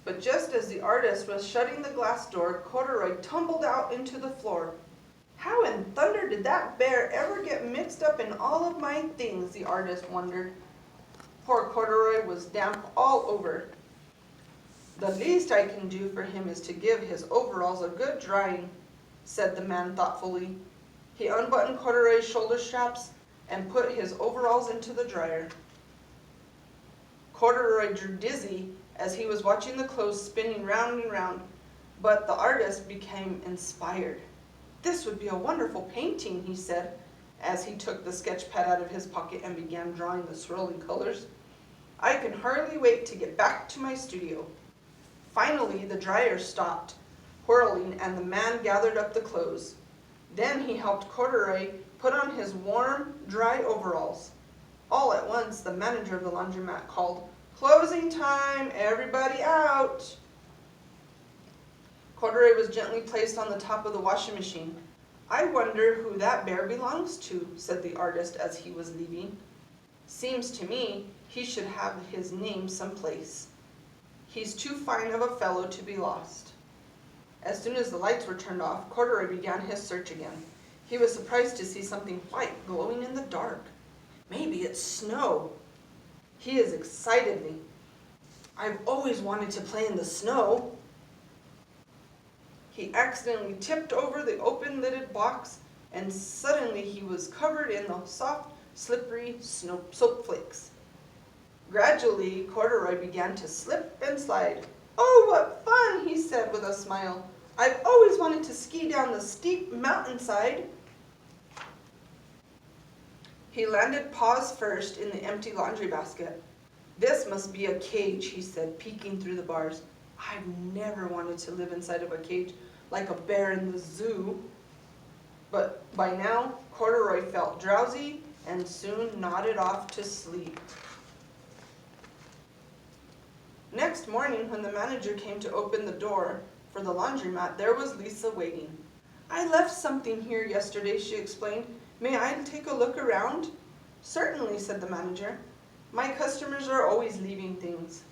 But just as the artist was shutting the glass door, Corduroy tumbled out into the floor. How in thunder did that bear ever get mixed up in all of my things, the artist wondered. Poor Corduroy was damp all over. The least I can do for him is to give his overalls a good drying, said the man thoughtfully. He unbuttoned Corduroy's shoulder straps and put his overalls into the dryer. Corduroy drew dizzy as he was watching the clothes spinning round and round, but the artist became inspired. This would be a wonderful painting, he said, as he took the sketch pad out of his pocket and began drawing the swirling colors. I can hardly wait to get back to my studio. Finally, the dryer stopped whirling and the man gathered up the clothes. Then he helped Corduroy put on his warm, dry overalls. All at once, the manager of the laundromat called, "Closing time, everybody out." Corduroy was gently placed on the top of the washing machine. I wonder who that bear belongs to, said the artist as he was leaving. Seems to me he should have his name someplace. He's too fine of a fellow to be lost. As soon as the lights were turned off, Corduroy began his search again. He was surprised to see something white glowing in the dark. Maybe it's snow. He is excitedly. I've always wanted to play in the snow. He accidentally tipped over the open-lidded box, and suddenly he was covered in the soft, slippery soap flakes. Gradually, Corduroy began to slip and slide. "Oh, what fun," he said with a smile. "I've always wanted to ski down the steep mountainside." He landed paws first in the empty laundry basket. "This must be a cage," he said, peeking through the bars. "I've never wanted to live inside of a cage like a bear in the zoo." But by now, Corduroy felt drowsy and soon nodded off to sleep. Next morning, when the manager came to open the door for the laundromat, there was Lisa waiting. "I left something here yesterday," she explained. "May I take a look around?" "Certainly," said the manager. "My customers are always leaving things."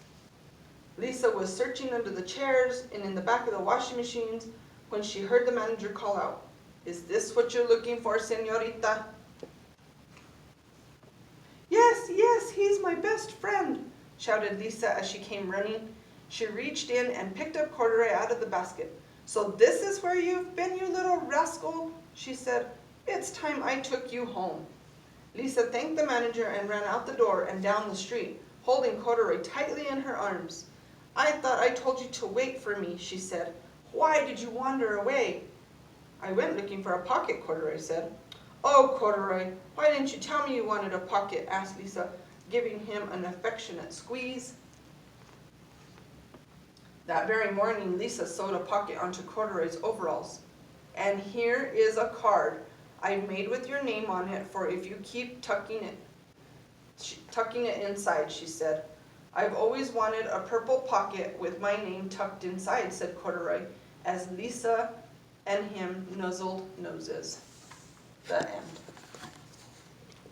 Lisa was searching under the chairs and in the back of the washing machines when she heard the manager call out, "Is this what you're looking for, señorita?" "Yes, yes, he's my best friend," shouted Lisa as she came running. She reached in and picked up Corduroy out of the basket. "So this is where you've been, you little rascal," she said. "It's time I took you home." Lisa thanked the manager and ran out the door and down the street, holding Corduroy tightly in her arms. "I thought I told you to wait for me," she said. "Why did you wander away?" "I went looking for a pocket," Corduroy said. "Oh, Corduroy, why didn't you tell me you wanted a pocket?" asked Lisa, giving him an affectionate squeeze. That very morning, Lisa sewed a pocket onto Corduroy's overalls. "And here is a card I've made with your name on it for if you keep tucking it inside," she said. "I've always wanted a purple pocket with my name tucked inside," said Corduroy, as Lisa and him nuzzled noses. The end.